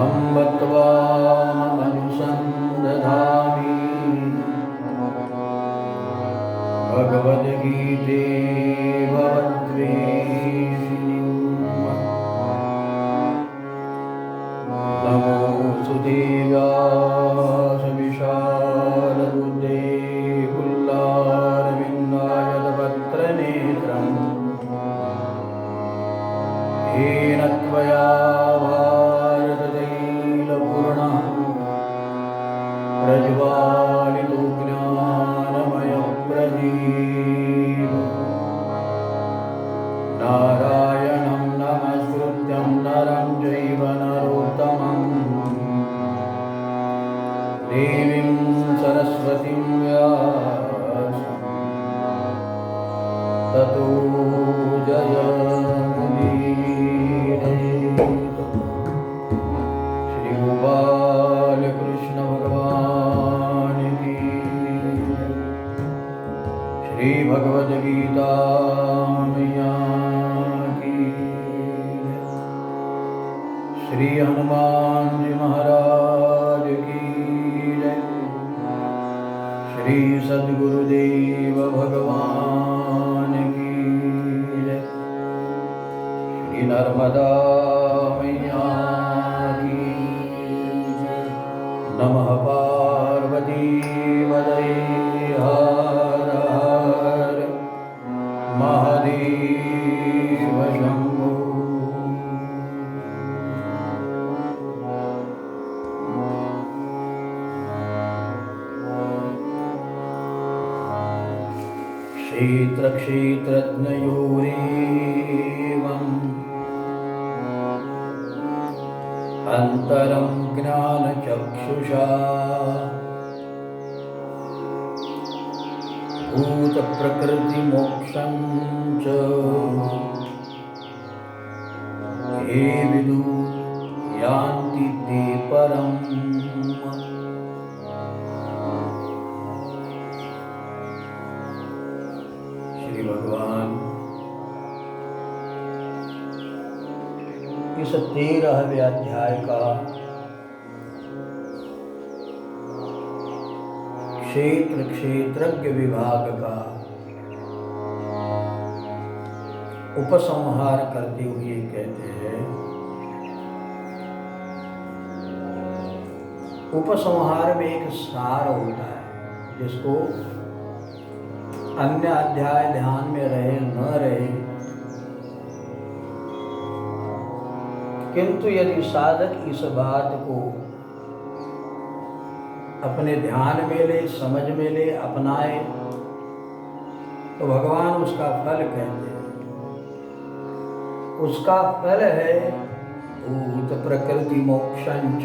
अम्बत्वा मनुसंदधामि भगवद्गीते भवद्वेषिणीम् नमोऽस्तु देव्यासविशालबुद्धे पुल्लारविन्दायतपत्रनेत्रम् येन त्वया भारततैलपूर्णः प्रज्वालितो ज्ञानमयप्रदीपः नारायणं नमस्कृत्यं नरं चैव नरोत्तमं देवीं सरस्वतीं व्यासं ततो जयमुदीरये। श्री गोपालकृष्ण भगवान की श्री भगवद्गीता मैया की श्री हनुमान जी महाराज की जय। श्री सद्गुरुदेव भगवान की जय। श्री नर्मदा मैया की जय। नमः पार्वती पतये हर हर महादेव शंभो। क्षेत्र क्षेत्रज्ञयोरेवम् अन्तरं ज्ञानचक्षुषा भूतप्रकृतिमोक्षं च ये विदु यान्ति ते परम्। श्री भगवान इस 13वें अध्याय का क्षेत्र क्षेत्रज्ञ विभाग का उपसंहार करते हुए कहते हैं, उपसंहार में एक सार होता है जिसको अन्य अध्याय ध्यान में रहे न रहे, किंतु यदि साधक इस बात को अपने ध्यान में ले, समझ में ले, अपनाए तो भगवान उसका फल कहते हैं। उसका फल है भूत प्रकृति मोक्षंच।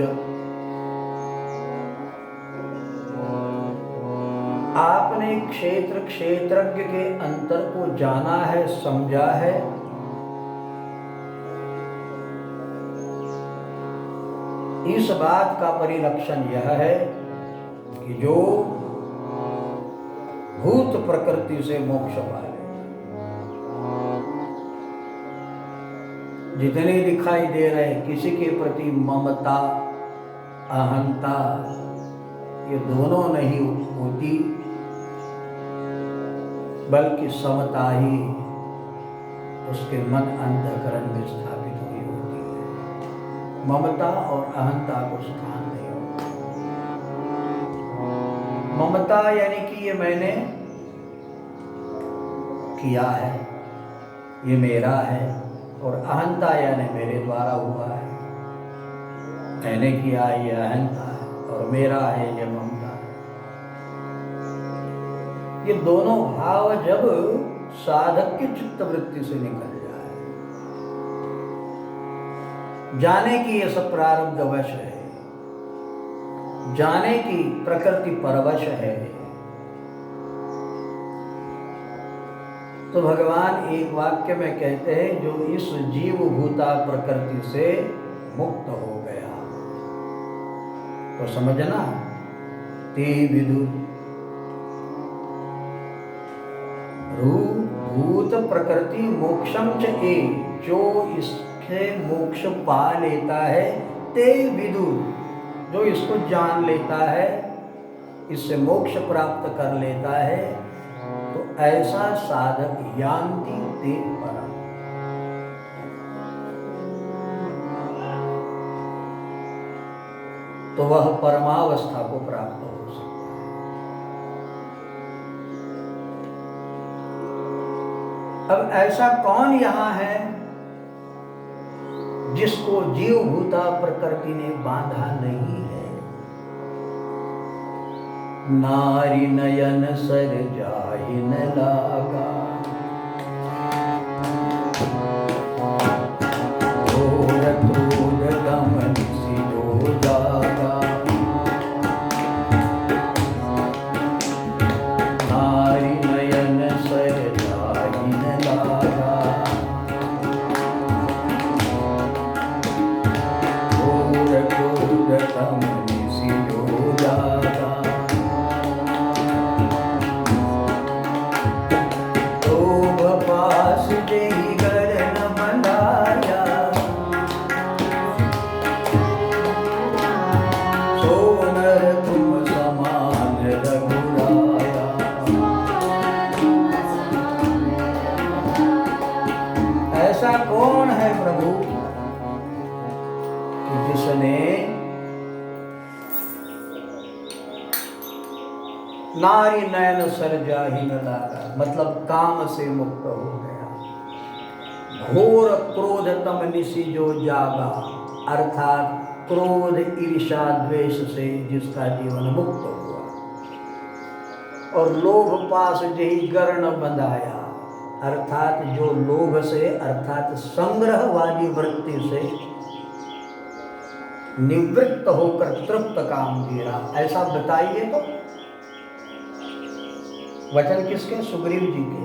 आपने क्षेत्र क्षेत्रज्ञ के अंतर को जाना है, समझा है, इस बात का परिलक्षण यह है कि जो भूत प्रकृति से मोक्ष पाए, जितने दिखाई दे रहे किसी के प्रति ममता अहंता ये दोनों नहीं होती, बल्कि समता ही उसके मन अंतःकरण में स्थापित हुई होती है। ममता और अहंता को स्थान नहीं होता। ममता यानी कि ये मैंने किया है, ये मेरा है, और अहंता यानी मेरे द्वारा हुआ है। मैंने किया ये अहंता है और मेरा है ये ममता है। ये दोनों भाव जब साधक की चित्तवृत्ति से निकल जाए, जाने कि ये सब प्रारब्ध वश है, जाने कि प्रकृति परवश है, तो भगवान एक वाक्य में कहते हैं जो इस जीव भूता प्रकृति से मुक्त हो गया। तो समझना, ते विदु भूत प्रकृति मोक्षम च ए, जो इसके मोक्ष पा लेता है ते विदुर, जो इसको जान लेता है, इससे मोक्ष प्राप्त कर लेता है, तो ऐसा साधक यान्ति ते परम, तो वह परमावस्था को प्राप्त हो सकता है। अब ऐसा कौन यहां है जिसको जीव भूता प्रकृति ने बांधा नहीं है? नारी नयन सर जाहि न लागा, घोर क्रोध दमन सिरो जागा, नारी नयन सर जाहि न लागा, घोर क्रोध दमन सिरो जागा, ऐसा कौन है प्रभु जिसने नारी नयन सर जाहि न लागा, मतलब काम से मुक्त हो गया, घोर क्रोध तम निशि जो जागा, अर्थात क्रोध ईर्ष्या द्वेष से जिसका जीवन मुक्त हुआ, और लोभ पास जही गर्ण बंधाया, अर्थात जो लोभ से अर्थात संग्रहवादी वृत्ति से निवृत्त होकर तृप्त काम किया। ऐसा बताइए तो वचन किसके? सुग्रीव जी के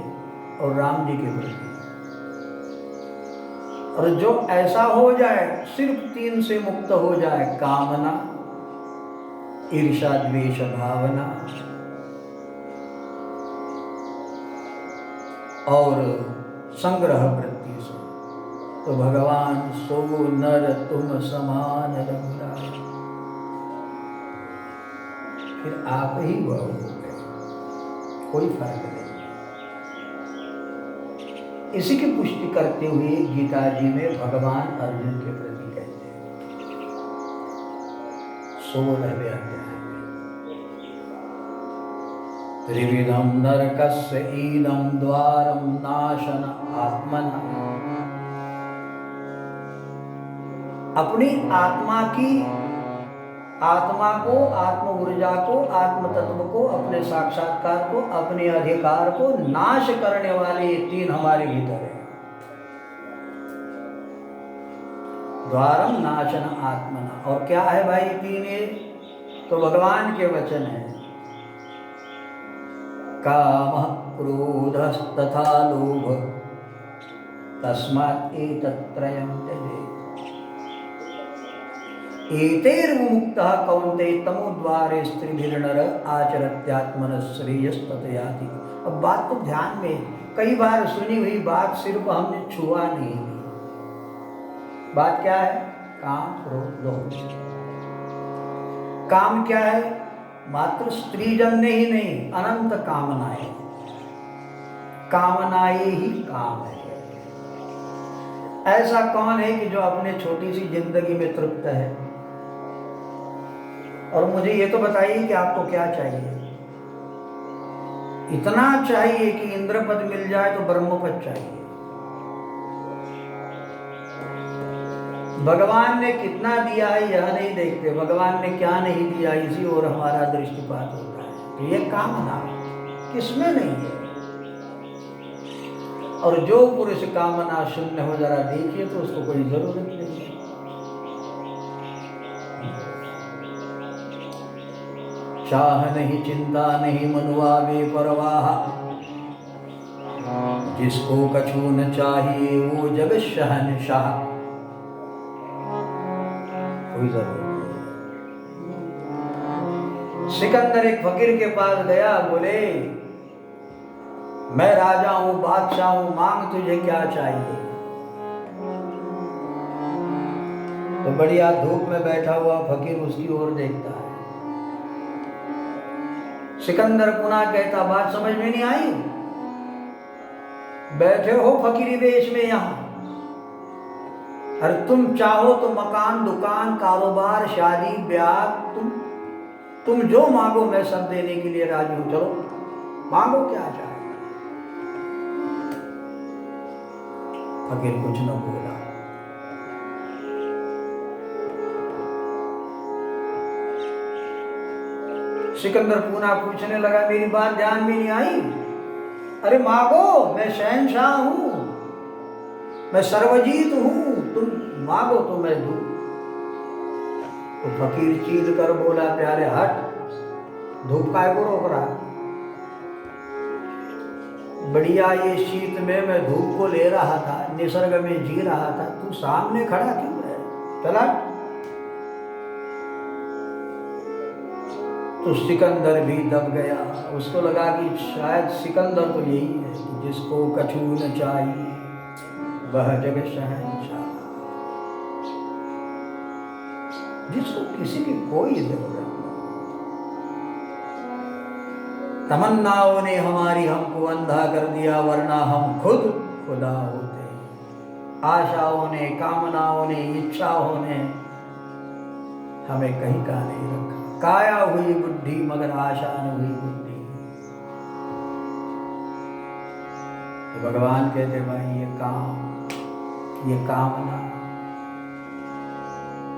और राम जी के प्रति। और जो ऐसा हो जाए, सिर्फ 3 से मुक्त हो जाए, कामना, ईर्ष्या द्वेष भावना और संग्रह वृत्ति से, तो भगवान सो नर तुम समान रघुराय, फिर आप ही वह हो गए, कोई फर्क नहीं। इसी की पुष्टि करते हुए गीता जी में भगवान अर्जुन के प्रति कहते हैं 16वें अध्याय में, त्रिविधम नरकस्य ईदम द्वारम नाशन आत्मना, अपनी आत्मा को, आत्म ऊर्जा को, आत्म तत्व को, अपने साक्षात्कार को, अपने अधिकार को नाश करने वाले ये 3 हमारे भीतर है। द्वारम नाशन आत्मना, और क्या है भाई 3? तो भगवान के वचन है, काम क्रोध तथा लोभ तस्मात् एतत्त्रयं त्यजेत्, एतैर्विमुक्तः कौन्तेय तमोद्वारे स्त्रीभिर्नर आचरत्यात्मनः श्रेयस्ततयाति। अब बात तो ध्यान में, कई बार सुनी हुई बात सिर्फ हमने छुआ नहीं दी। बात क्या है? काम क्रोध लोभ। काम क्या है? मात्र स्त्री जन्य ही नहीं, अनंत कामनाएं, कामनाएं ही काम है। ऐसा कौन है कि जो अपने छोटी सी जिंदगी में तृप्त है? और मुझे ये तो बताइए कि आपको क्या चाहिए? इतना चाहिए कि इंद्रपद मिल जाए तो ब्रह्मपद चाहिए। भगवान ने कितना दिया है यह नहीं देखते, भगवान ने क्या नहीं दिया इसी और हमारा दृष्टिपात होता है। तो ये कामना किसमें नहीं है? और जो पुरुष कामना शून्य हो, जरा देखिए तो उसको कोई जरूरत नहीं है। चाह नहीं, चिंता नहीं, मनुआ बेपरवाह, जिसको कछु न चाहिए वो जग शहंशाह, कोई जरूरत नहीं। सिकंदर एक फकीर के पास गया, बोले मैं राजा हूं, बादशाह हूं, मांग तुझे क्या चाहिए? तो बढ़िया धूप में बैठा हुआ फकीर उसकी ओर देखता है। सिकंदर पुनः कहता, बात समझ में नहीं आई? बैठे हो फकीरी वेश में यहां, अरे तुम चाहो तो मकान, दुकान, कारोबार, शादी, ब्याह, तुम जो मांगो मैं सब देने के लिए राजी हूं। चलो मांगो क्या चाहे। फकीर कुछ न बोला। सिकंदर पुनः पूछने लगा, मेरी बात ध्यान में नहीं आई? अरे मांगो, मैं शहंशाह हूं, मैं सर्वजीत हूं, तुम मांगो तो मैं दूं। तो फकीर चीर कर बोला, प्यारे हट, धूप काय को रोक रहा? बढ़िया ये शीत में मैं धूप को ले रहा था, निसर्ग में जी रहा था, तू सामने खड़ा क्यों है? चला। तो सिकंदर भी दब गया। उसको लगा कि शायद सिकंदर तो यही है कि जिसको कछु न चाहिए वह जग शहंशाह, जिसको किसी की कोई जरूरत नहीं। तमन्नाओं ने हमारी हमको अंधा कर दिया, वरना हम खुद खुदा होते। आशाओं ने, कामनाओं ने, इच्छाओं ने हमें कहीं का नहीं रखा। काया हुई बुद्धि मगर आशा न हुई बुद्धि। तो भगवान कहते, भाई ये काम, ये कामना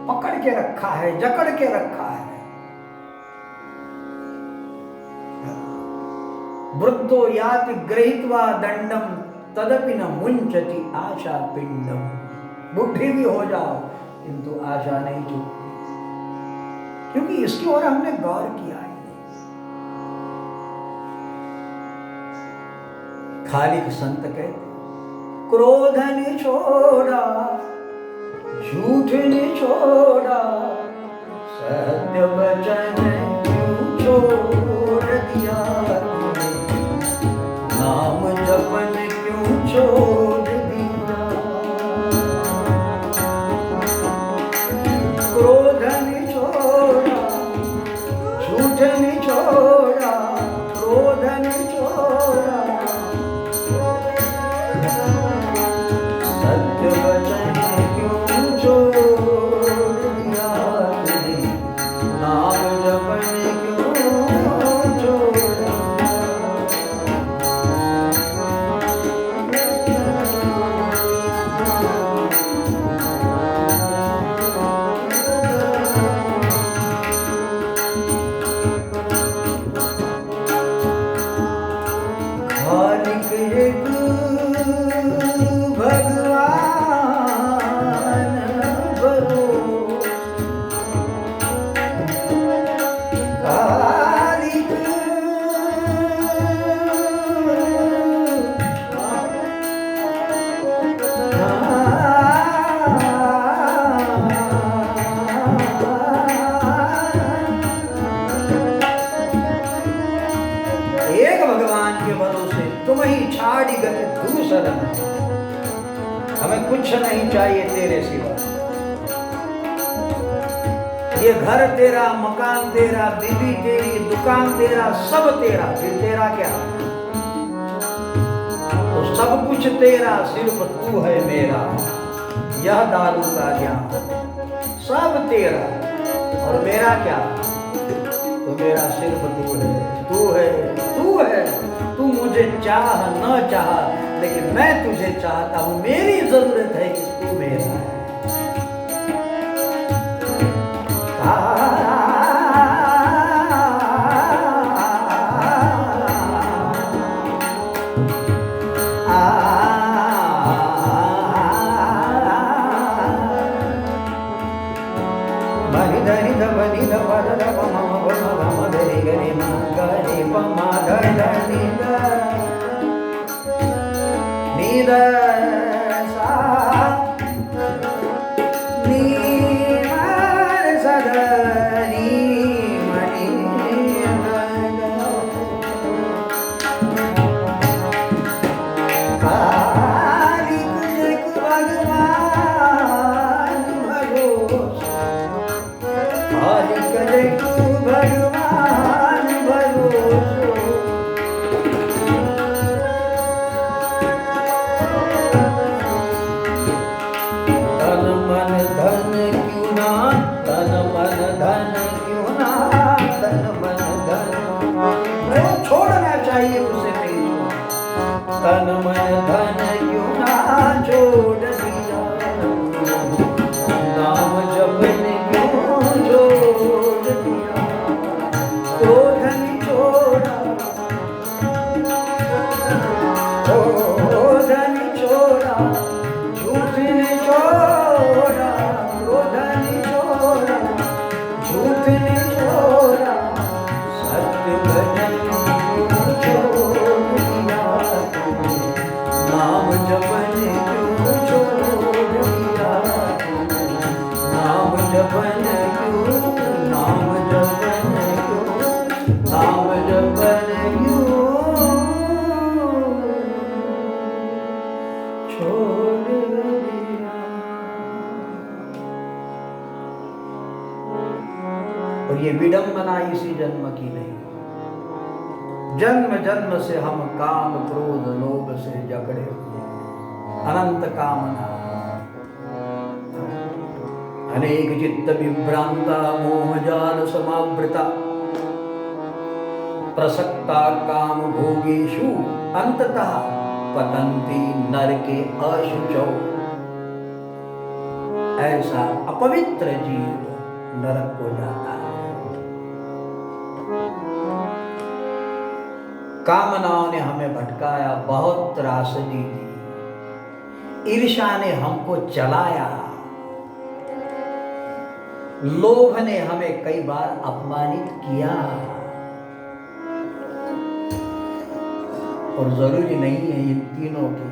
पकड़ के रखा है, जकड़ के रखा है। वृद्धो याति गृहीत्वा दंडम तदपि न मुंचति आशा पिंडम। बुद्धि भी हो जाओ किंतु आशा नहीं छूटती, क्योंकि इसकी ओर हमने गौर किया है। खालिक संत कहते, क्रोध ने छोड़ा, झूठ ने छोड़ा, सत्य वचन क्यों छोड़ दिया तूने, नाम जपन क्यों छोड़ दिया। क्रोध ने छोड़ा, झूठ ने छोड़ा, क्रोध ने छोड़ा, सत्य वचन क्यों छोड़ दिया तूने, नाम जपन क्यों छोड़ा। खालिक एक भगवान भरोस, खालिक एक भगवान के भरोसे तुम ही छाड़ी गए दूसरा, हमें कुछ नहीं चाहिए तेरे सिवा। ये घर तेरा, मकान तेरा, बीवी तेरी, दुकान तेरा, सब तेरा, फिर तेरा क्या? तो सब कुछ तेरा, सिर्फ तू है मेरा। यह दारू का ज्ञान, सब तेरा और मेरा क्या? तो मेरा सिर्फ तू है, तू है, तू है। तू मुझे चाह न चाह, लेकिन मैं तुझे चाहता हूं। मेरी जरूरत है कि तू मेरा है। धनि धनि धपद धप मम गम गम धरि गरि म गरि प म ध ध नि ध नि ध सा नि म स ध नि म नि खालिक एक भगवान भरोसे, तू भगवान भरोसो। तन मन धन क्यों ना, तन मन धन क्यों ना, तन मन धन वो छोड़ना चाहिए उसे नहीं। तन मन धन क्यों ना छोड़ दिया, नाम जपने क्यों छोड़ दिया। क्रोध नहीं छोड़ा, क्रोध नहीं छोड़ा, झूठ नहीं छोड़ा, क्रोध नहीं छोड़ा, झूठ नहीं छोड़ा, सत्य भजन क्यों छोड़ दिया, नाम जपने क्यों छोड़ दिया, नाम जपने क्यों, नाम जपने क्यों, नाम जपने क्यों छोड़ दिया। और ये विडंबना इसी जन्म की नहीं, जन्म जन्म से हम काम क्रोध लोभ से जकड़े हुए, अनंत कामना, अनेक चित्त विभ्रांता, मोहजाल समावृता, प्रसक्ता काम भोगेषु, अंततः पतंती नरके अशुचौ। ऐसा अपवित्र जीव नरक को जाता है। कामनाओं ने हमें भटकाया, बहुत त्रासदी दी, ईर्ष्या ने हमको चलाया, लोभ ने हमें कई बार अपमानित किया। और जरूरी नहीं है इन तीनों की,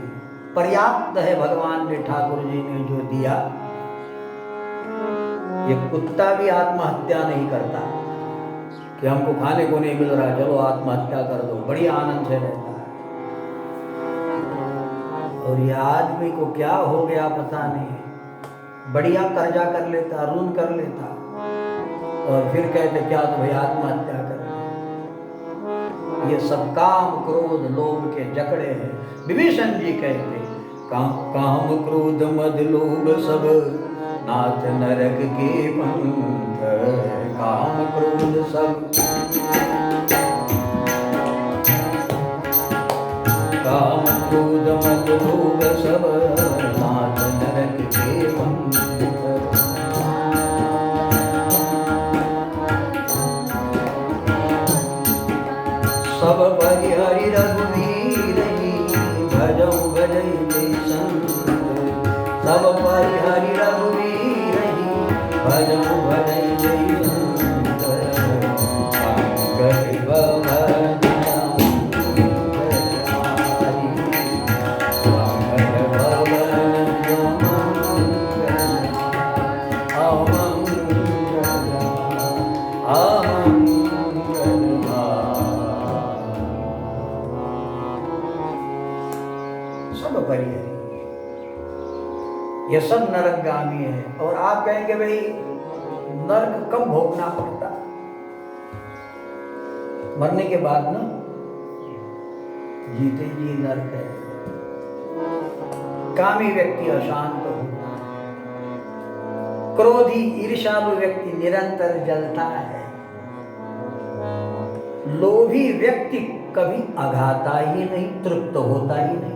पर्याप्त है भगवान ने, ठाकुर जी ने जो दिया। ये कुत्ता भी आत्महत्या नहीं करता कि हमको खाने को नहीं मिल रहा चलो आत्महत्या कर दो, बड़ी आनंद से रहता है। और ये आदमी को क्या हो गया पता नहीं, बढ़िया कर्जा कर लेता, ऋण कर लेता और फिर कहते क्या तो भाई आत्महत्या कर। ये सब काम क्रोध लोभ के जकड़े हैं। विभीषण जी कहते काम क्रोध मद लोभ सब नाथ नरक के पंथ, काम क्रोध सब, काम क्रोध मद लोभ सब नाथ नरक के पंथ। सब परिहरि रघुवीर भजौ भजै जय संत, सब परिहरि रघुवीर भजौ भजै जय संत। पंकज ये सब नरकगामी है। और आप कहेंगे भाई नरक कब भोगना पड़ता? मरने के बाद ना, जीते जी नरक है। कामी व्यक्ति अशांत होता है, क्रोधी ईर्ष्यालु व्यक्ति निरंतर जलता है, लोभी व्यक्ति कभी अघाता ही नहीं, तृप्त होता ही नहीं।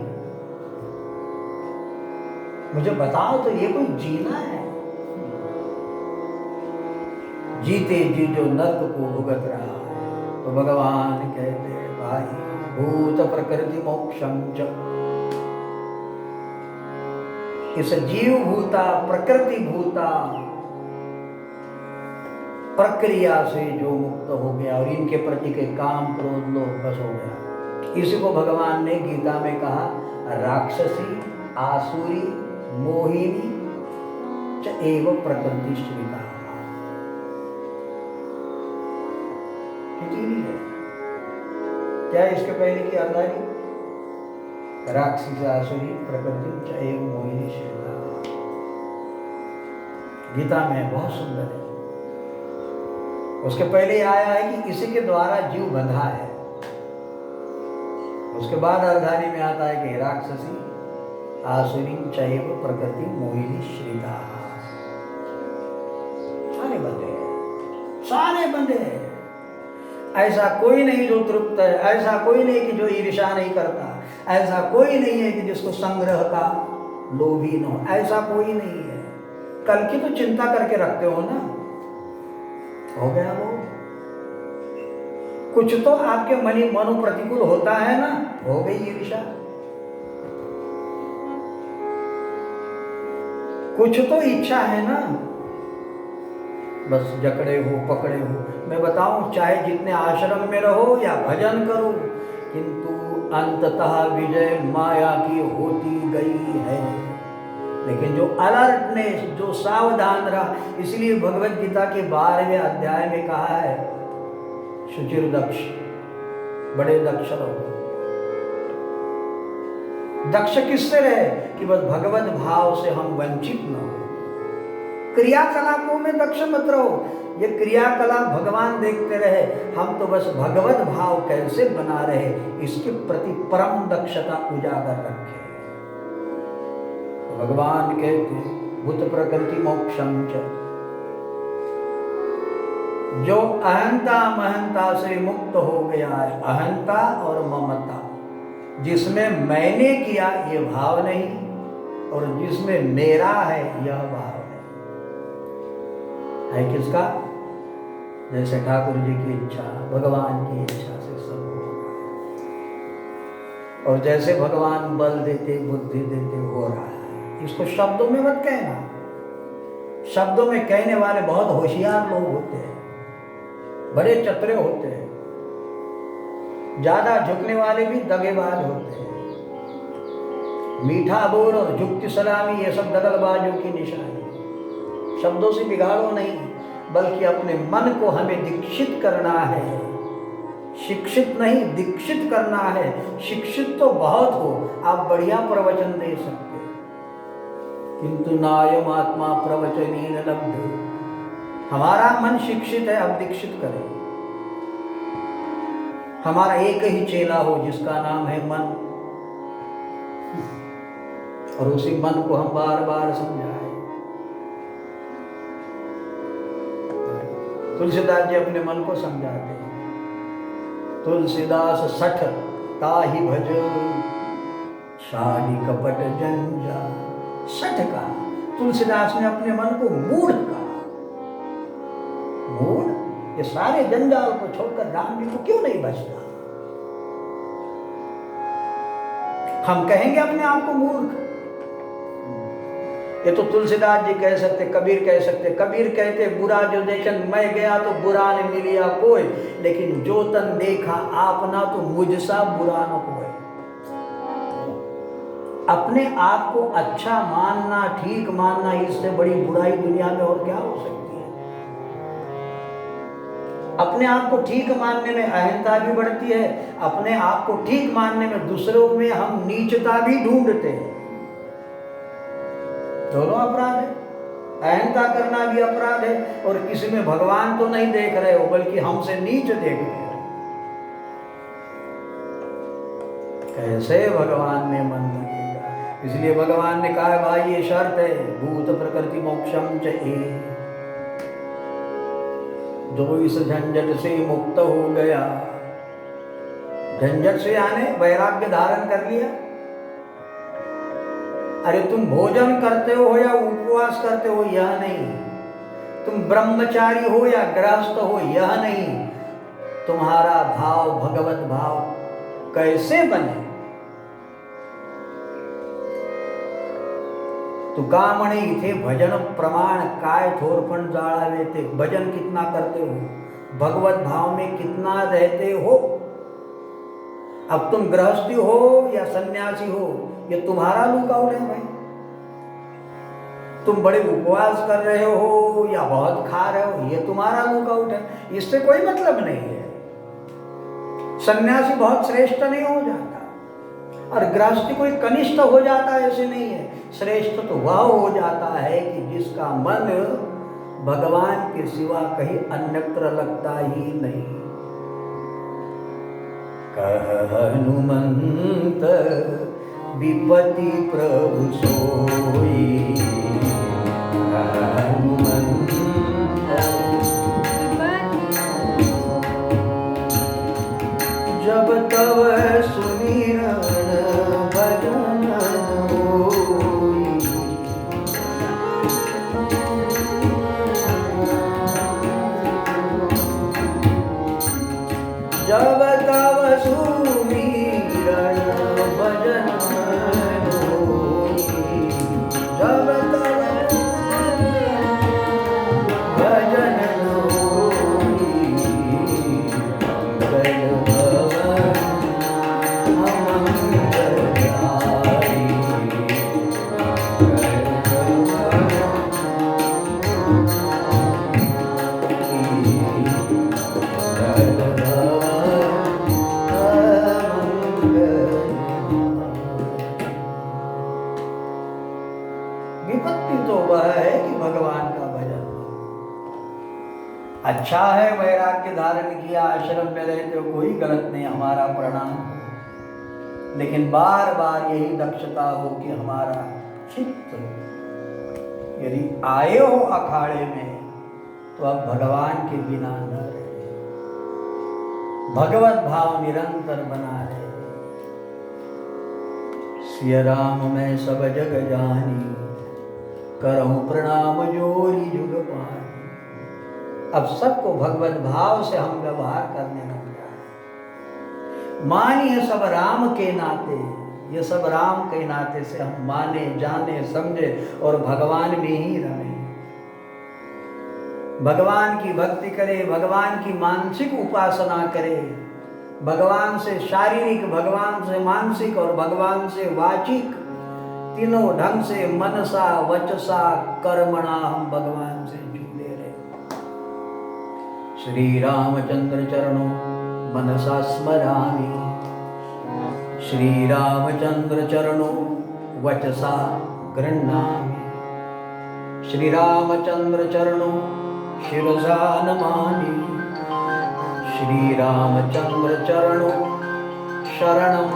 मुझे बताओ तो ये कोई जीना है? जीते जी जो नर्क को भुगत रहा है। तो भगवान कहते हैं भाई भूत प्रकृति मोक्षम च, इस जीव भूता प्रकृति भूता प्रक्रिया से जो मुक्त हो गया और इनके प्रति के काम क्रोध लोभ बस हो गया, इसी को भगवान ने गीता में कहा राक्षसी आसुरी मोहिनी च एव प्रकृति स्वीकार। कितनी है क्या इसके पहले की आगाही? राक्षसी आसुरी प्रकृति च एव मोहिनी स्वीकार। गीता में बहुत सुंदर है। उसके पहले आया है कि इसी के द्वारा जीव बंधा है। उसके बाद अर्धारी में आता है कि राक्षसी आसुरी चैव प्रकृति मोहिनी श्रीता। सारे बंधे हैं, सारे बंधे हैं। ऐसा कोई नहीं जो तृप्त है, ऐसा कोई नहीं कि जो ईर्ष्या नहीं करता, ऐसा कोई नहीं है कि जिसको संग्रह का लोभी न हो, ऐसा कोई नहीं है। कल की तो चिंता करके रखते हो ना, हो गया वो। कुछ तो आपके मनो प्रतिकूल होता है ना, हो गई ईर्ष्या। कुछ तो इच्छा है ना, बस जकड़े हो पकड़े हो। मैं बताऊं, चाहे जितने आश्रम में रहो या भजन करो, किंतु अंततः विजय माया की होती गई है। लेकिन जो अलर्टनेस, जो सावधान रहा, इसलिए भगवत गीता के 12वें अध्याय में कहा है, शुचिर दक्ष, बड़े दक्ष रहो। दक्ष किससे रहे कि बस भगवत भाव से हम वंचित न हो। क्रियाकलापों में दक्ष मत रहो, ये क्रियाकलाप भगवान देखते रहे, हम तो बस भगवत भाव कैसे बना रहे, इसके प्रति परम दक्षता उजागर रखे। तो भगवान कहते भूत प्रकृति मोक्षम च, जो अहंता महंता से मुक्त हो गया है, अहंता और ममता, जिसमें मैंने किया ये भाव नहीं, और जिसमें मेरा है यह भाव है किसका? जैसे ठाकुर जी की इच्छा, भगवान की इच्छा से सब हो रहा है, और जैसे भगवान बल देते, बुद्धि देते, हो रहा है। इसको शब्दों में मत कहना, शब्दों में कहने वाले बहुत होशियार लोग होते हैं, बड़े चतुरे होते हैं, ज्यादा झुकने वाले भी दगेबाज होते हैं। मीठा बोल और झुकती सलामी, ये सब दगलबाजों की निशानी। शब्दों से बिगाड़ो नहीं, बल्कि अपने मन को हमें दीक्षित करना है। शिक्षित नहीं, दीक्षित करना है। शिक्षित तो बहुत हो, आप बढ़िया प्रवचन दे सकते, किंतु नायम आत्मा प्रवचनीन लब्ध। हमारा मन शिक्षित है, अब दीक्षित करें। हमारा एक ही चेला हो जिसका नाम है मन, और उसी मन को हम बार बार समझाएं। तुलसीदास जी अपने मन को समझाते हैं, तुलसीदास सठ ताहि भज शाली कपट जंजा। सठ का तुलसीदास ने अपने मन को मूढ़ कहा। मूढ़, ये सारे जंजाल को छोड़कर राम जी को क्यों नहीं बचता? हम कहेंगे अपने आप को मूर्ख, ये तो तुलसीदास जी कह सकते, कबीर कह सकते। कबीर कहते बुरा जो देखन मैं गया तो बुरा ने मिलिया कोई, लेकिन जो तन देखा आपना तो मुझसा बुरा न कोई। अपने आप को अच्छा मानना, ठीक मानना, इससे बड़ी बुराई दुनिया में और क्या हो सकती है? अपने आप को ठीक मानने में अहंता भी बढ़ती है, अपने आप को ठीक मानने में दूसरों में हम नीचता भी ढूंढते हैं। दोनों अपराध है, अहंता करना भी अपराध है, और किसी में भगवान तो नहीं देख रहे हो बल्कि हमसे नीच देख रहे हो। कैसे भगवान में मन लगेगा? इसलिए भगवान ने कहा भाई ये शर्त है, भूत प्रकृति मोक्षम च ए। जो इस झंझट से मुक्त हो गया, झंझट से आने वैराग्य धारण कर लिया। अरे तुम भोजन करते हो या उपवास करते हो यह नहीं, तुम ब्रह्मचारी हो या गृहस्थ हो यह नहीं, तुम्हारा भाव भगवत भाव कैसे बने? तुकामणी इथे भजन प्रमाण काय थोरपण जाळावे ते। भजन कितना करते हो, भगवत भाव में कितना रहते हो? अब तुम गृहस्थी हो या सन्यासी हो, ये तुम्हारा लुकआउट है भाई। तुम बड़े उपवास कर रहे हो या बहुत खा रहे हो, ये तुम्हारा लुकआउट है, इससे कोई मतलब नहीं है। सन्यासी बहुत श्रेष्ठ नहीं हो जाता, और गृहस्थी कोई कनिष्ठ हो जाता, ऐसे नहीं है। श्रेष्ठ तो वह हो जाता है कि जिसका मन भगवान के सिवा कहीं अन्यत्र लगता ही नहीं। कह हनुमंत विपति प्रभु सोई, हनुमंत जब तब सुमिरन भजन होई। जब तब सुमिरन भजन होई, जब तब भजन होई। विपत्ति तो वह है कि भगवान का भजन। अच्छा है वैराग्य धारण किया, आश्रम में रहते हो, कोई गलत नहीं, हमारा प्रणाम। लेकिन बार बार यही दक्षता हो कि हमारा चित्त यदि आए हो अखाड़े में तो अब भगवान के बिना न रहे, भगवत भाव निरंतर बना रहे। सिया राम मैं सब जग जानी, करहूं प्रणाम जोरी जुग पानी। अब सबको भगवत भाव से हम व्यवहार करने लग गए। मानिए सब राम के नाते, ये सब राम के नाते से हम माने जाने समझे और भगवान में ही रहे। भगवान की भक्ति करे, भगवान की मानसिक उपासना करे, भगवान से शारीरिक, भगवान से मानसिक और भगवान से वाचिक, तीनों ढंग से मनसा वचसा कर्मणा हम भगवान से जुड़े रहे। श्री रामचंद्र चरणों मनसा स्मरामि, श्री रामचंद्र चरणों वचसा गृह्णामि, श्री रामचंद्र चरणों शिरसा नमामि, श्री रामचंद्र चरणों शरणं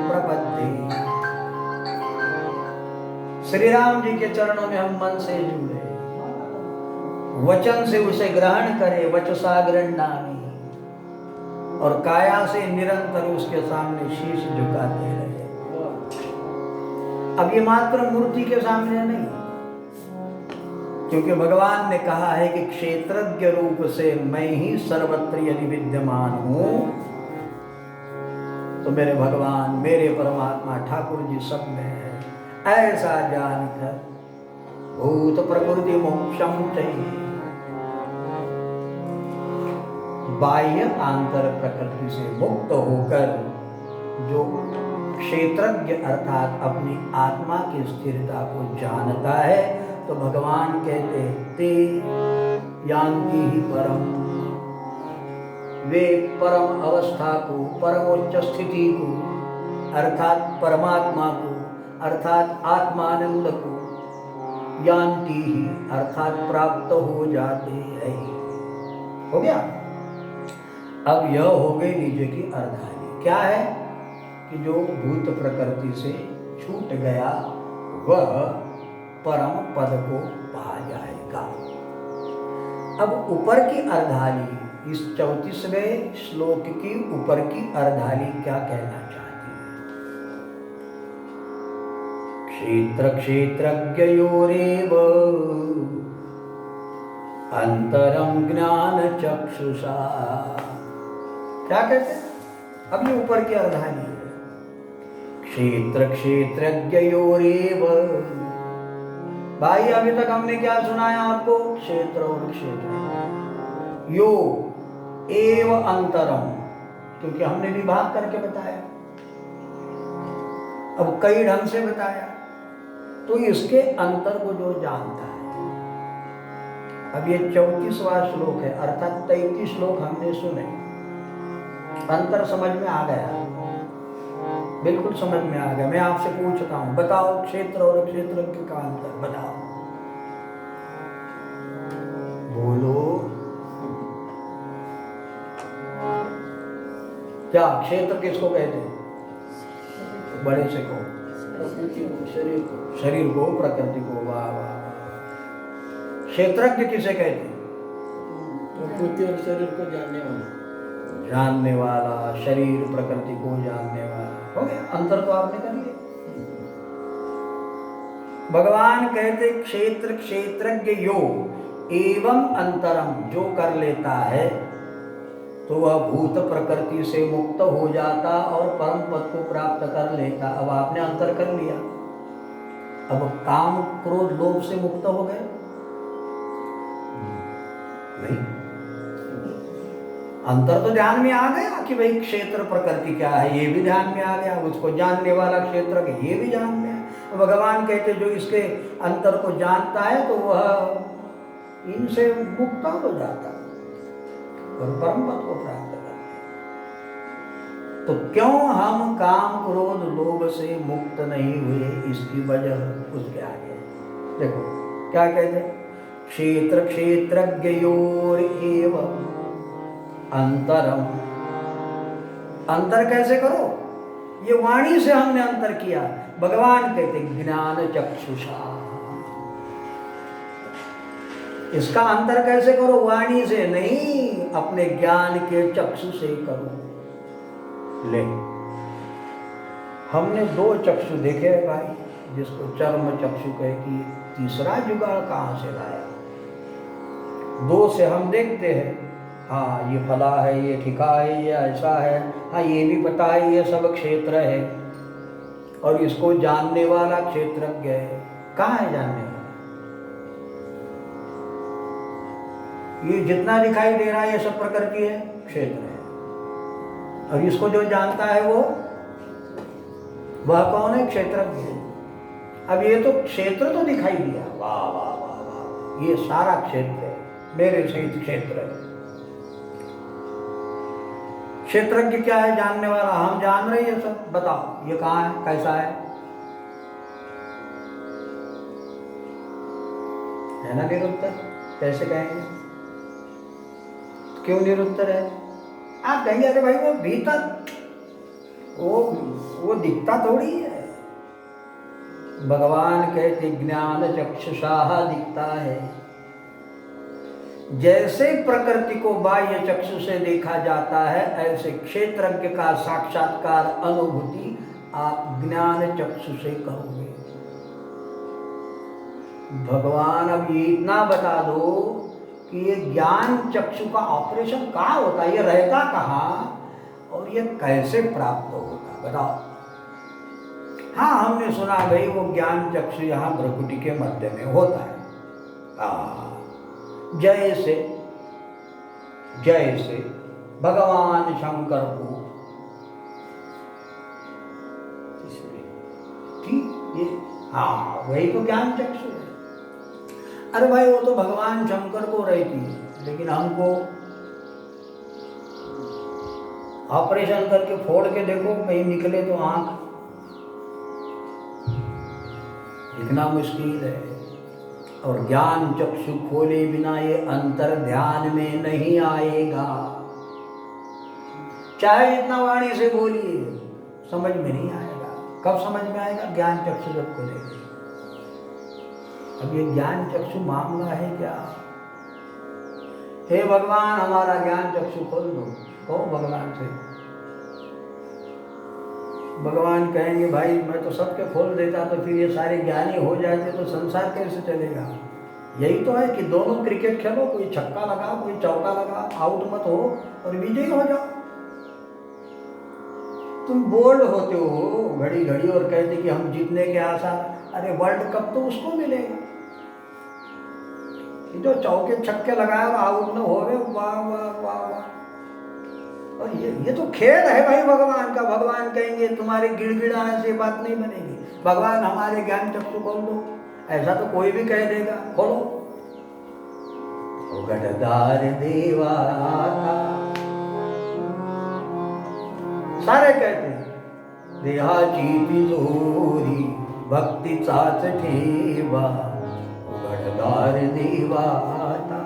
प्रपद्ये। श्री राम जी के चरणों में हम मन से जुड़े, वचन से उसे ग्रहण करें, वचसा गृह्णामि, और काया से निरंतर उसके सामने शीश झुकाते रहे। अब ये मात्र मूर्ति के सामने नहीं, क्योंकि भगवान ने कहा है कि क्षेत्रज्ञ रूप से मैं ही सर्वत्र यदि विद्यमान हूं तो मेरे भगवान, मेरे परमात्मा ठाकुर जी सब में है। ऐसा जानकर भूत प्रकृति मोक्षम चाहिए, बाह्य आंतर प्रकृति से मुक्त होकर जो क्षेत्रज्ञ अर्थात अपनी आत्मा की स्थिरता को जानता है, तो भगवान कहते ते यान्ति ही परम, वे परम अवस्था को, परमोच्च स्थिति को अर्थात परमात्मा को अर्थात आत्मानंद को यान्ति ही अर्थात प्राप्त हो जाते हैं। हो गया। अब यह हो गई नीचे की अर्धांगिनी। क्या है कि जो भूत प्रकृति से छूट गया वह परम पद को पा जाएगा। अब ऊपर की अर्धाली, इस 34वें श्लोक की ऊपर की अर्धाली क्या कहना चाहती है? क्षेत्र क्षेत्रज्ञयोरेव अंतरम ज्ञान चक्षुषा। क्या कहते हैं? अब ये ऊपर की अर्धाली है। क्षेत्र क्षेत्रज्ञयोरेव, भाई अभी तक हमने क्या सुनाया आपको? क्षेत्र और क्षेत्र। यो एव अंतरम, क्योंकि हमने विभाग करके बताया, अब कई ढंग से बताया, तो इसके अंतर को जो जानता है। अब ये 34वां श्लोक है, अर्थात 33 श्लोक हमने सुने, अंतर समझ में आ गया? बिल्कुल समझ में आ गया। मैं आपसे पूछता हूं, बताओ क्षेत्र और क्षेत्र का अंतर बताओ। बोलो क्या क्षेत्र किसको कहते हैं? बड़े से को शरीर को प्रकृति को। वाह वाह। क्षेत्रज्ञ किसे कहते हैं? प्रकृति और शरीर को जानने वाला। जानने वाला, शरीर प्रकृति को जानने वाला। हो गया, अंतर तो आपने कर लिया। भगवान कहते क्षेत्र क्षेत्रज्ञ यो एवं अंतरम, जो कर लेता है तो वह भूत प्रकृति से मुक्त हो जाता और परम पद को प्राप्त कर लेता। अब आपने अंतर कर लिया, अब काम क्रोध लोभ से मुक्त हो गए? नहीं, अंतर तो ध्यान में आ गया कि भाई क्षेत्र प्रकृति क्या है, ये भी ध्यान में आ गया। उसको जानने वाला क्षेत्र के ये भी ध्यान में है। भगवान कहते जो इसके अंतर को जानता है तो वह इनसे मुक्त हो जाता और परम पद को प्राप्त करते। तो क्यों हम काम क्रोध लोभ से मुक्त नहीं हुए, इसकी वजह उसके आगे देखो क्या कहते, क्षेत्र क्षेत्रज्ञयोर एवं अंतरम। अंतर कैसे करो? ये वाणी से हमने अंतर किया। भगवान कहते ज्ञान चक्षुषा। इसका अंतर कैसे करो? वाणी से नहीं, अपने ज्ञान के चक्षु से करो। ले, हमने दो चक्षु देखे हैं भाई, जिसको चर्म चक्षु कहे कि तीसरा जुगाड़ कहाँ से लाया? दो से हम देखते हैं, हाँ ये फला है, ये ठिका है, ये ऐसा है, हाँ ये भी पता है ये सब क्षेत्र है, और इसको जानने वाला क्षेत्रज्ञ है। कहाँ है जानने वाला? ये जितना दिखाई दे रहा है ये सब प्रकृति है, क्षेत्र है, और इसको जो जानता है वह कौन है? क्षेत्रज्ञ है। अब ये तो क्षेत्र तो दिखाई दिया, वाह वाह वाह वाह, ये सारा क्षेत्र है, मेरे सहित क्षेत्र है। क्षेत्रज्ञ क्या है? जानने वाला। हम जान रहे हैं सब, बताओ ये कहाँ है, कैसा है ना? निरुत्तर। कैसे कहेंगे? क्यों निरुत्तर है? आप कहेंगे अरे भाई वो भीतर, वो दिखता थोड़ी है। भगवान कहते ज्ञान चक्षुषा दिखता है। जैसे प्रकृति को बाह्य चक्षु से देखा जाता है, ऐसे क्षेत्रज्ञ का साक्षात्कार अनुभूति आप ज्ञान चक्षु से करोगे। भगवान अब ये इतना बता दो कि ये ज्ञान चक्षु का ऑपरेशन कहाँ होता है, ये रहता कहाँ और ये कैसे प्राप्त होता, बताओ। हाँ, हमने सुना भाई वो ज्ञान चक्षु यहाँ भ्रुकुटी के मध्य में होता है। जैसे जैसे भगवान शंकर को ठीक, ये हाँ वही तो ज्ञान चक्षु है। अरे भाई वो तो भगवान शंकर को रहती है, लेकिन हमको ऑपरेशन करके फोड़ के देखो कहीं निकले तो आंख दिखना मुश्किल है। और ज्ञान चक्षु खोले बिना ये अंतर ध्यान में नहीं आएगा। चाहे जितना वाणी से बोलिए समझ में नहीं आएगा। कब समझ में आएगा? ज्ञान चक्षु जब खोलेंगे। अब ये ज्ञान चक्षु मामला है क्या? हे भगवान हमारा ज्ञान चक्षु खोल दो, कहो भगवान से। भगवान कहेंगे भाई मैं तो सबके खोल देता, तो फिर ये सारे ज्ञानी हो जाते तो संसार कैसे चलेगा? यही तो है कि दोनों क्रिकेट खेलो, कोई छक्का लगा कोई चौका लगा, आउट मत हो और विजयी हो जाओ। तुम बोल्ड होते हो घड़ी घड़ी और कहते कि हम जीतने के आसार। अरे वर्ल्ड कप तो उसको मिलेगा जो चौके छक्के लगाए और आउट न होवे। वाह वाह वाह वाह। और ये तो खेल है भाई भगवान का। भगवान कहेंगे तुम्हारे गिड़गिड़ाने से बात नहीं बनेगी। भगवान हमारे ज्ञान चक्षु खोल दो, ऐसा तो कोई भी कह देगा। खोलो। गढ़दार देवा सारे कहते हैं देहाची तिजोरी भक्तीचाच ठेवा गढ़दार देवा आता।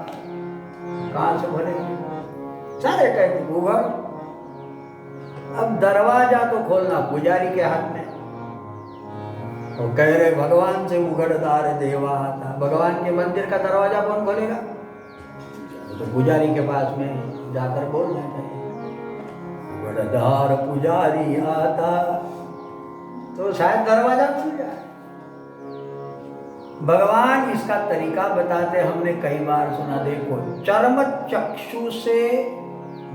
कहाँ से भरेंगे? सारे कहते उघड़। अब दरवाजा तो खोलना पुजारी के हाथ में, और कह रहे भगवान से उघड़दार देवा आता। भगवान के मंदिर का दरवाजा कौन खोलेगा? तो पुजारी के पास में जाकर बोलना चाहिए, उघड़दार पुजारी आता, तो शायद दरवाजा खुल जाए। भगवान इसका तरीका बताते, हमने कई बार सुना। देखो, चर्म चक्षु से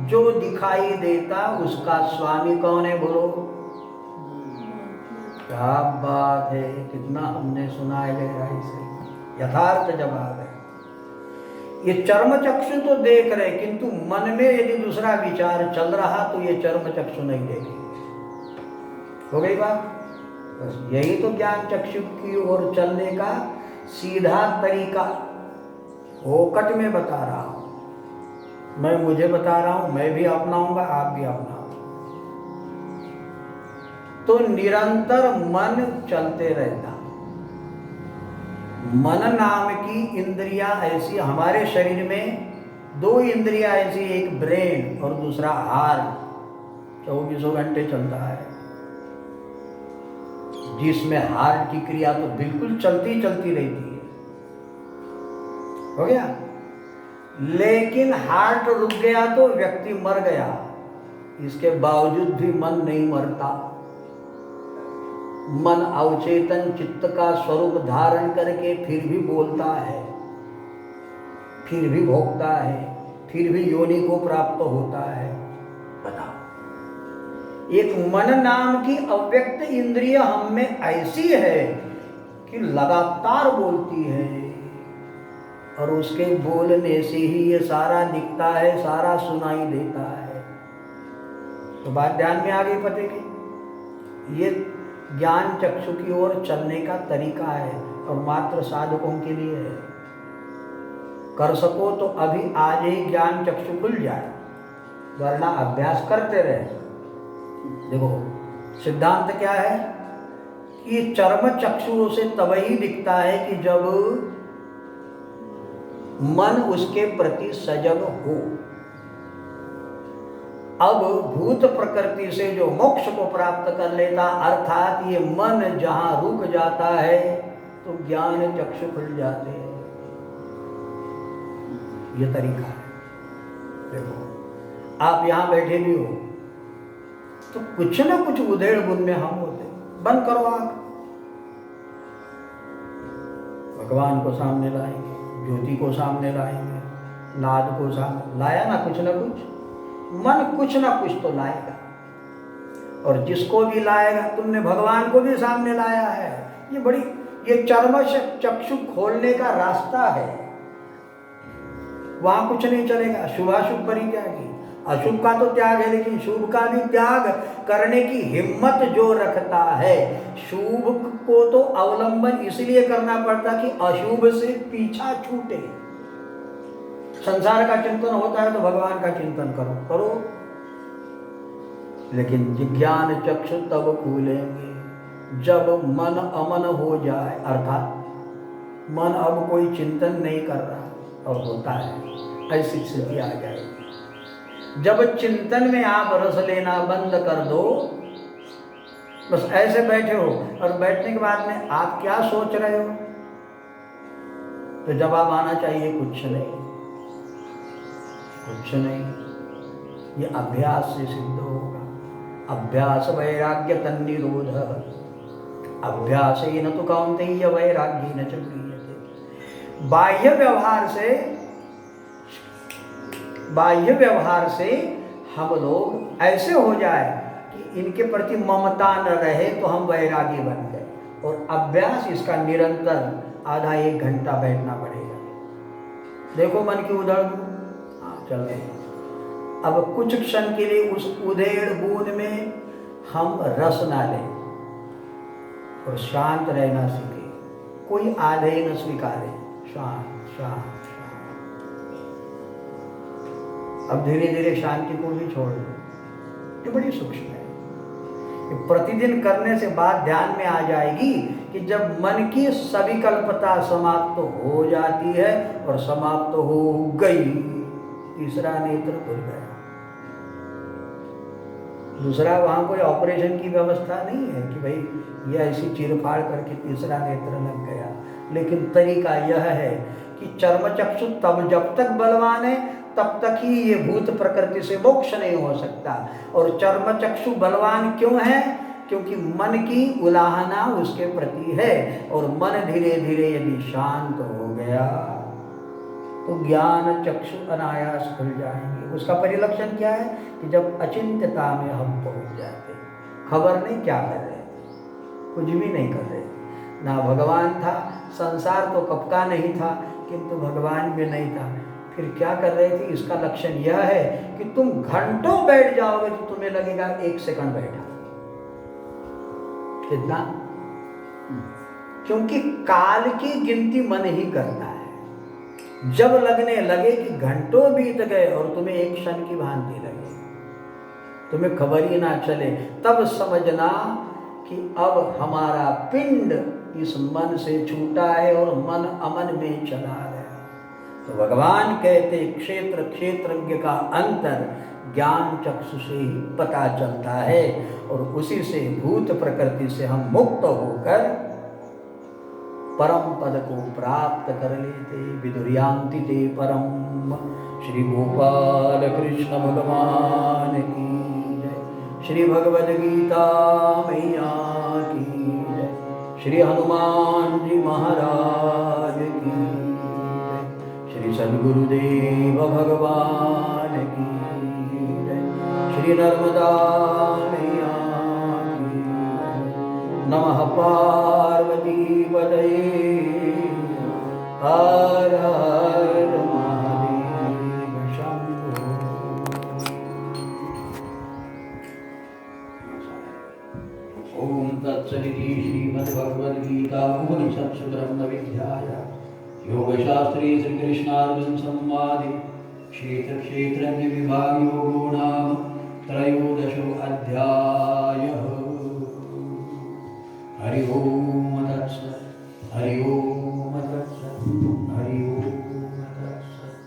जो दिखाई देता उसका स्वामी कौन है? बोलो। क्या बात है, कितना हमने सुना है गहराई से, यथार्थ जवाब है। ये चर्म चक्षु तो देख रहे, किंतु मन में यदि दूसरा विचार चल रहा तो ये चर्म चक्षु नहीं देखेंगे। हो गई बात? बस यही तो ज्ञान चक्षु की ओर चलने का सीधा तरीका फोकट में बता रहा हूं मैं, मुझे बता रहा हूं, मैं भी अपनाऊंगा, आप भी अपनाओ। तो निरंतर मन चलते रहता। मन नाम की इंद्रियां ऐसी, हमारे शरीर में दो इंद्रियां ऐसी, एक ब्रेन और दूसरा हार्ट, 24 घंटे चलता है, जिसमें हार्ट की क्रिया तो बिल्कुल चलती चलती रहती है। हो गया? लेकिन हार्ट रुक गया तो व्यक्ति मर गया। इसके बावजूद भी मन नहीं मरता। मन अवचेतन चित्त का स्वरूप धारण करके फिर भी बोलता है, फिर भी भोगता है, फिर भी योनि को प्राप्त होता है। बताओ, एक मन नाम की अव्यक्त इंद्रिय हम में ऐसी है कि लगातार बोलती है, और उसके बोलने से ही ये सारा दिखता है, सारा सुनाई देता है। तो बात ध्यान में आ गई पते की? ये ज्ञान चक्षु की ओर चलने का तरीका है, और मात्र साधकों के लिए है। कर सको तो अभी आज ही ज्ञान चक्षु खुल जाए, वरना अभ्यास करते रहे। देखो, सिद्धांत क्या है कि चर्म चक्षुओं से तभी दिखता है कि जब मन उसके प्रति सजग हो। अब भूत प्रकृति से जो मोक्ष को प्राप्त कर लेता, अर्थात ये मन जहां रुक जाता है तो ज्ञान चक्षु खुल जाते हैं। ये तरीका है। देखो, आप यहां बैठे भी हो तो कुछ ना कुछ उधेड़ बुन में हम होते। बंद करो आंख, भगवान को सामने लाएंगे, ज्योति को सामने लाएंगे, नाद को सामने लाया ना कुछ मन कुछ ना कुछ तो लाएगा। और जिसको भी लाएगा, तुमने भगवान को भी सामने लाया है। ये चर्म चक्षु खोलने का रास्ता है। वहां कुछ नहीं चलेगा। शुभाशुभ परित्यागी, अशुभ का तो त्याग है, लेकिन शुभ का भी त्याग करने की हिम्मत जो रखता है। शुभ को तो अवलंबन इसलिए करना पड़ता कि अशुभ से पीछा छूटे। संसार का चिंतन होता है तो भगवान का चिंतन करो। लेकिन ज्ञान चक्षु तब खुलेंगे जब मन अमन हो जाए, अर्थात मन अब कोई चिंतन नहीं कर रहा और होता है, ऐसी स्थिति आ जाएगी। जब चिंतन में आप रस लेना बंद कर दो, बस ऐसे बैठे हो, और बैठने के बाद में आप क्या सोच रहे हो, तो जवाब आना चाहिए कुछ नहीं। ये अभ्यास से सिद्ध होगा। अभ्यास वैराग्य तन्निरोध, अभ्यासेन तु कौन्तेय वैराग्येन च क्रियते। बाह्य व्यवहार से हम लोग ऐसे हो जाए कि इनके प्रति ममता न रहे तो हम वैरागी बन गए। और अभ्यास इसका निरंतर आधा एक घंटा बैठना पड़ेगा। देखो मन की उधड़ चल रही। अब कुछ क्षण के लिए उस उधेड़ बूंद में हम रस ना लें और शांत रहना सीखे। कोई आधे न स्वीकारे, शांत शांत शांत। अब धीरे धीरे शांति को भी छोड़ दो। ये बड़ी सूक्ष्म है। ये प्रतिदिन करने से बात ध्यान में आ जाएगी कि जब मन की सविकल्पता समाप्त हो जाती है, और समाप्त हो गई तीसरा नेत्र खुल गया। दूसरा वहाँ कोई ऑपरेशन की व्यवस्था नहीं है कि भाई ये ऐसी चीरफाड़ करके तीसरा नेत्र लग गया, लेकिन तरीका यह है कि चर्मचक्षु तब जब तक बलवान है तब तक ही ये भूत प्रकृति से मोक्ष नहीं हो सकता। और चर्मचक्षु बलवान क्यों है? क्योंकि मन की उलाहना उसके प्रति है, और मन धीरे धीरे यदि शांत हो गया तो ज्ञान चक्षु अनायास खुल जाएंगे। उसका परिलक्षण क्या है कि जब अचिंत्यता में हम पहुंच जाते, खबर नहीं क्या कर रहे थे, कुछ भी नहीं कर रहे थे, ना भगवान था, संसार तो कब का नहीं था, किंतु भगवान भी नहीं था, फिर क्या कर रहे थे? इसका लक्षण यह है कि तुम घंटों बैठ जाओगे तो तुम्हें लगेगा 1 सेकंड बैठा। कितना? क्योंकि काल की गिनती मन ही करता है। जब लगने लगे कि घंटों बीत गए और तुम्हें एक क्षण की भांति लगे, तुम्हें खबर ही ना चले, तब समझना कि अब हमारा पिंड इस मन से छूटा है और मन अमन में चला गया। तो भगवान कहते क्षेत्र क्षेत्रज्ञ का अंतर ज्ञान चक्षु से ही पता चलता है, और उसी से भूत प्रकृति से हम मुक्त होकर परम पद को प्राप्त कर लेते। विदुर्यांति ते परम। श्री गोपाल कृष्ण भगवान की जय। श्री भगवद गीता मैया की जय। श्री हनुमान जी महाराज की जय। श्री सद्गुरुदेव भगवान की जय। श्री नर्मदा मैया की जय। नमः पार्वती पतये। हर हर महादेव शंभो। ओम तत्सदिति श्रीमद्भगवद्गीता उपनिषत्सु ब्रह्मविद्यायां योगशास्त्रे श्रीकृष्णार्जुन संवादे क्षेत्र क्षेत्रज्ञ विभाग योगो नाम त्रयोदशो अध्यायः। हरि ओम तत्सत्। हरि ओम तत्सत्। हरि ओम तत्सत्।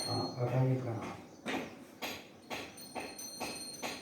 हाँ, बताइए प्रणाम।